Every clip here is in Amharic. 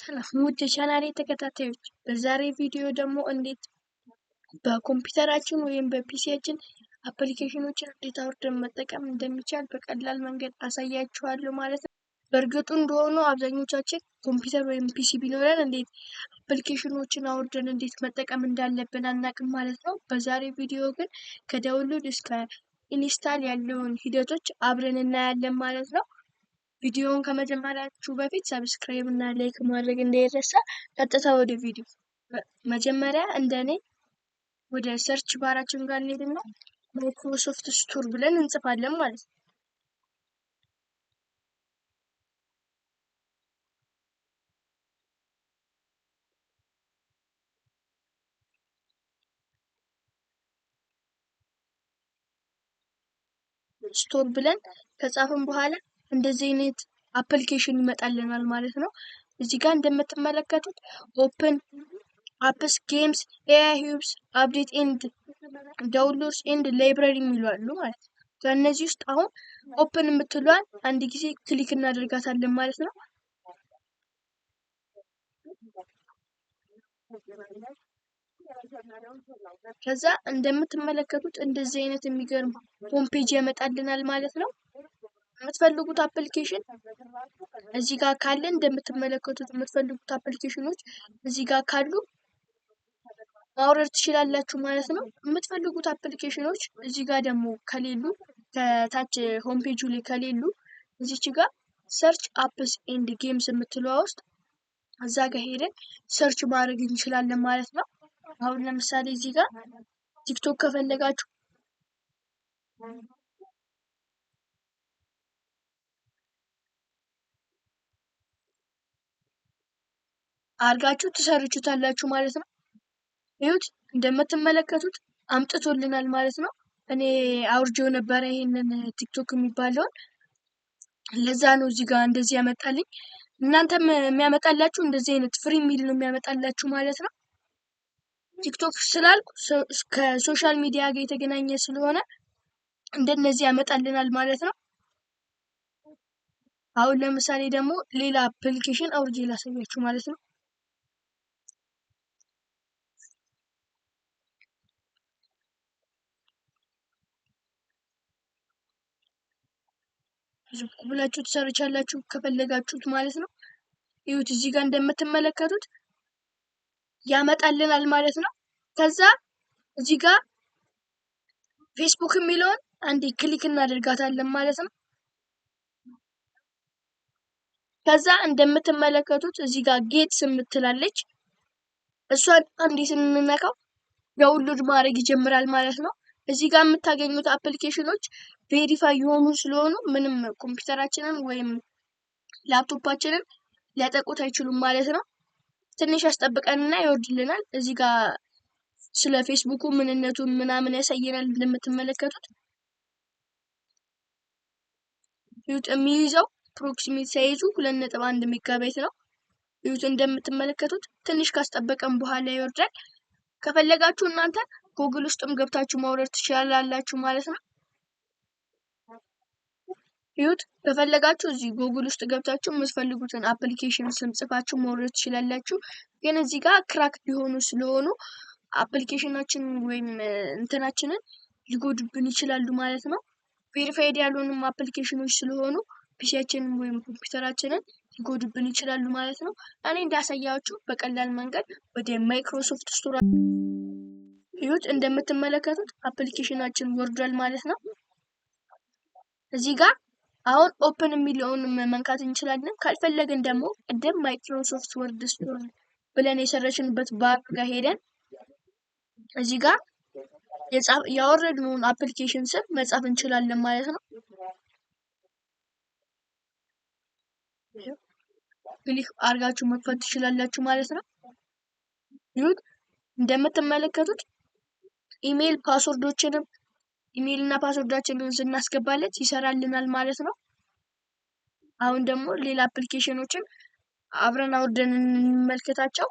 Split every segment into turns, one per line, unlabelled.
ሰላም ውድ የቻናሌ ተከታታዮች፣ በዛሬ ቪዲዮ ደግሞ እንዴት በኮምፒውተራችን ወይም በፒሲያችን አፕሊኬሽኖችን እንዴት አውርደን መጠቀም እንደሚቻል በቀላል መንገድ አሳያችኋለሁ ማለት ነው። በእርግጡ እንደሆኑ አብዛኞቻችን ኮምፒውተር ወይም ፒሲ ቢኖረን እንዴት አፕሊኬሽኖችን አውርደን እንዴት መጠቀም እንዳለብን አናውቅም ማለት ነው። በዛሬ ቪዲዮ ግን ከዳውንሎድ እስከ ኢንስታል ያለውን ሂደቶች አብረን እናያለን ማለት ነው። ቪዲዮውን ከመጀመራችሁ በፊት ሰብስክራይብ እና ላይክ ማድረግ እንዳይረሳ። ቀጥታ ወደ ቪዲዮ። መጀመሪያ እንደኔ ወደ ሰርች ባራችን ጋር እንሄድና ማይክሮሶፍት ስቶር ብለን እንጽፋለን ማለት ነው። ስቶር ብለን ከጻፍን በኋላ እንደዚህ አይነት አፕሊኬሽን ይመጣልናል ማለት ነው። እዚህ ጋር እንደምትመለከቱት ኦፕን አፕስ፣ ጌምስ፣ ኤአይ ሂብስ፣ አፕዴት ኤንድ ዳውንሎድስ ኤንድ ላይብራሪ የሚሉ አሉ ማለት ነው። ከእነዚህ ውስጥ አሁን ኦፕን የምትሏን አንድ ጊዜ ክሊክ እናደርጋታለን ማለት ነው። ከዛ እንደምትመለከቱት እንደዚህ አይነት የሚገርም ሆም ፔጅ ያመጣልናል ማለት ነው። የምትፈልጉት አፕሊኬሽን እዚህ ጋር ካለ እንደምትመለከቱት የምትፈልጉት አፕሊኬሽኖች እዚህ ጋር ካሉ ማውረድ ትችላላችሁ ማለት ነው። የምትፈልጉት አፕሊኬሽኖች እዚህ ጋር ደግሞ ከሌሉ ከታች ሆም ፔጁ ላይ ከሌሉ እዚች ጋር ሰርች አፕስ ኤንድ ጌምስ የምትለዋ ውስጥ እዛ ጋር ሄደን ሰርች ማድረግ እንችላለን ማለት ነው። አሁን ለምሳሌ እዚህ ጋር ቲክቶክ ከፈለጋችሁ አርጋችሁ ትሰርቹታላችሁ ማለት ነው። ይሁት እንደምትመለከቱት አምጥቶልናል ማለት ነው። እኔ አውርጄው ነበረ ይሄንን ቲክቶክ የሚባለውን፣ ለዛ ነው እዚህ ጋር እንደዚህ ያመጣልኝ። እናንተም የሚያመጣላችሁ እንደዚህ አይነት ፍሪ ሚል ነው የሚያመጣላችሁ ማለት ነው። ቲክቶክ ስላልኩ ከሶሻል ሚዲያ ጋር የተገናኘ ስለሆነ እንደነዚህ ያመጣልናል ማለት ነው። አሁን ለምሳሌ ደግሞ ሌላ አፕሊኬሽን አውርጄ ላሳያችሁ ማለት ነው። ዝም ብላችሁ ትሰርቻላችሁ ከፈለጋችሁት ማለት ነው። ይሁት እዚህ ጋር እንደምትመለከቱት ያመጣልናል ማለት ነው። ከዛ እዚህ ጋር ፌስቡክ የሚለውን አንዴ ክሊክ እናደርጋታለን ማለት ነው። ከዛ እንደምትመለከቱት እዚህ ጋር ጌትስ የምትላለች እሷን አንዴ ስንነካው ዳውንሎድ ማድረግ ይጀምራል ማለት ነው። እዚህ ጋር የምታገኙት አፕሊኬሽኖች ቬሪፋይ የሆኑ ስለሆኑ ምንም ኮምፒውተራችንን ወይም ላፕቶፓችንን ሊያጠቁት አይችሉም ማለት ነው። ትንሽ ያስጠብቀንና ይወርድልናል። እዚህ ጋር ስለ ፌስቡኩ ምንነቱን ምናምን ያሳየናል። እንደምትመለከቱት ይሁት የሚይዘው ፕሮክሲሚቲ ሳይዙ 2.1 ሜጋባይት ነው። ይሁት እንደምትመለከቱት ትንሽ ካስጠበቀን በኋላ ይወርዳል። ከፈለጋችሁ እናንተ ጉግል ውስጥም ገብታችሁ ማውረድ ትችላላችሁ ማለት ነው። ይሁት ከፈለጋችሁ እዚህ ጉግል ውስጥ ገብታችሁ የምትፈልጉትን አፕሊኬሽን ስም ጽፋችሁ ማውረድ ትችላላችሁ። ግን እዚህ ጋር ክራክ ሊሆኑ ስለሆኑ አፕሊኬሽናችን ወይም እንትናችንን ሊጎዱብን ይችላሉ ማለት ነው። ቬሪፋይድ ያልሆኑም አፕሊኬሽኖች ስለሆኑ ፒሲያችንን ወይም ኮምፒውተራችንን ሊጎዱብን ይችላሉ ማለት ነው። እኔ እንዳሳያችሁ በቀላል መንገድ ወደ ማይክሮሶፍት ስቶር ይሁት እንደምትመለከቱት አፕሊኬሽናችን ወርዷል ማለት ነው። እዚህ ጋር አሁን ኦፕን የሚለውን መንካት እንችላለን። ካልፈለግን ደግሞ ቅድም ማይክሮሶፍት ወርድ ስቶር ብለን የሰረችንበት ባር ጋር ሄደን እዚህ ጋር ያወረድነውን አፕሊኬሽን ስም መጻፍ እንችላለን ማለት ነው። ክሊክ አርጋችሁ መክፈት ትችላላችሁ ማለት ነው። ይሁት እንደምትመለከቱት ኢሜል ፓስወርዶችንም ኢሜል እና ፓስወርዳችንን ስናስገባለት ይሰራልናል ማለት ነው። አሁን ደግሞ ሌላ አፕሊኬሽኖችን አብረን አውርደን እንመልከታቸው።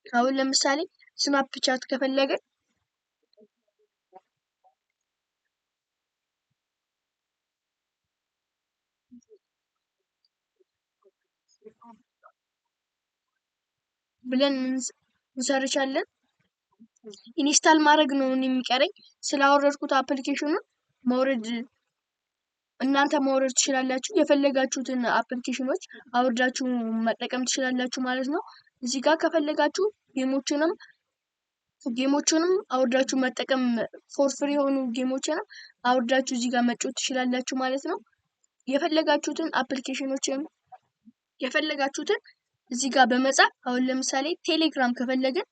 አሁን ለምሳሌ ስናፕ ቻት ከፈለግን ብለን እንሰርቻለን። ኢንስታል ማድረግ ነው የሚቀረኝ። ስላወረድኩት አፕሊኬሽኑን እናንተ ማውረድ ትችላላችሁ። የፈለጋችሁትን አፕሊኬሽኖች አውርዳችሁ መጠቀም ትችላላችሁ ማለት ነው። እዚህ ጋር ከፈለጋችሁ ጌሞችንም አውርዳችሁ መጠቀም ፎር ፍሪ የሆኑ ጌሞችንም አውርዳችሁ እዚህ ጋር መጫወት ትችላላችሁ ማለት ነው። የፈለጋችሁትን እዚህ ጋር በመጻፍ አሁን ለምሳሌ ቴሌግራም ከፈለግን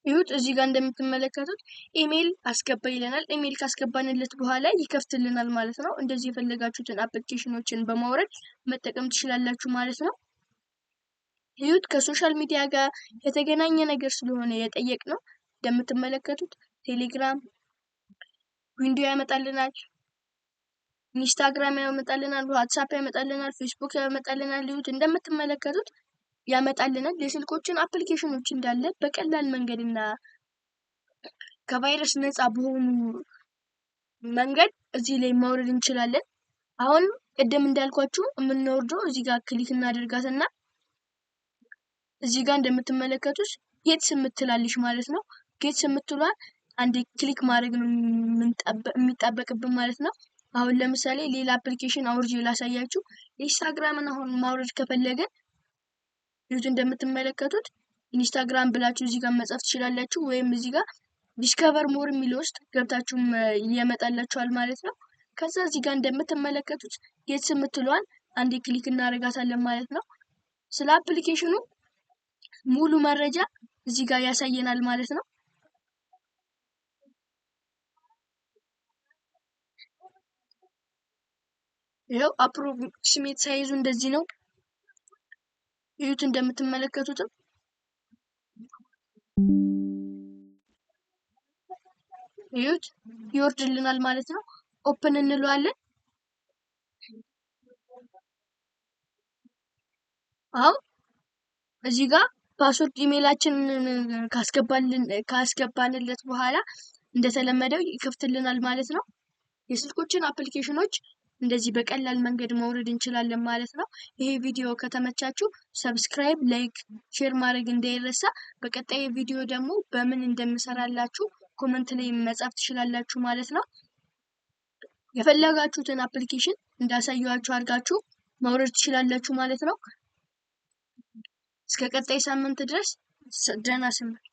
ይሁት እዚህ ጋር እንደምትመለከቱት ኢሜል አስገባ ይለናል። ኢሜል ካስገባንለት በኋላ ይከፍትልናል ማለት ነው። እንደዚህ የፈለጋችሁትን አፕሊኬሽኖችን በማውረድ መጠቀም ትችላላችሁ ማለት ነው። ይሁት ከሶሻል ሚዲያ ጋር የተገናኘ ነገር ስለሆነ የጠየቅነው እንደምትመለከቱት ቴሌግራም ዊንዶው ያመጣልናል፣ ኢንስታግራም ያመጣልናል፣ ዋትስአፕ ያመጣልናል፣ ፌስቡክ ያመጣልናል። ይሁት እንደምትመለከቱት ያመጣልናል። የስልኮችን አፕሊኬሽኖች እንዳለ በቀላል መንገድና ከቫይረስ ነፃ በሆኑ መንገድ እዚህ ላይ ማውረድ እንችላለን። አሁን ቅድም እንዳልኳችሁ የምንወርደው እዚህ ጋር ክሊክ እናደርጋትና እዚህ ጋር እንደምትመለከቱት ጌትስ የምትላለች ማለት ነው። ጌትስ የምትሏል አንዴ ክሊክ ማድረግ ነው የሚጠበቅብን ማለት ነው። አሁን ለምሳሌ ሌላ አፕሊኬሽን አውርጄ ላሳያችሁ። ኢንስታግራምን አሁን ማውረድ ከፈለገን ይሁት እንደምትመለከቱት ኢንስታግራም ብላችሁ እዚህ ጋር መጻፍ ትችላላችሁ፣ ወይም እዚህ ጋር ዲስከቨር ሞር የሚለው ውስጥ ገብታችሁም ይመጣላችኋል ማለት ነው። ከዛ እዚህ ጋር እንደምትመለከቱት ጌትስ የምትሏል አንዴ ክሊክ እናደርጋታለን ማለት ነው። ስለ አፕሊኬሽኑ ሙሉ መረጃ እዚህ ጋር ያሳየናል ማለት ነው። ይሄው አፕሮክሲሜት ሳይዙ እንደዚህ ነው። ይሁት እንደምትመለከቱትም ይሁት ይወርድልናል ማለት ነው። ኦፕን እንለዋለን። አሁን እዚህ ጋር ፓስወርድ ኢሜይላችንን ካስገባንለት በኋላ እንደተለመደው ይከፍትልናል ማለት ነው። የስልኮችን አፕሊኬሽኖች እንደዚህ በቀላል መንገድ ማውረድ እንችላለን ማለት ነው። ይሄ ቪዲዮ ከተመቻችሁ ሰብስክራይብ፣ ላይክ፣ ሼር ማድረግ እንዳይረሳ። በቀጣይ ቪዲዮ ደግሞ በምን እንደምሰራላችሁ ኮመንት ላይ መጻፍ ትችላላችሁ ማለት ነው። የፈለጋችሁትን አፕሊኬሽን እንዳሳያችሁ አድርጋችሁ ማውረድ ትችላላችሁ ማለት ነው። እስከ ቀጣይ ሳምንት ድረስ ደህና ሰንብቱ።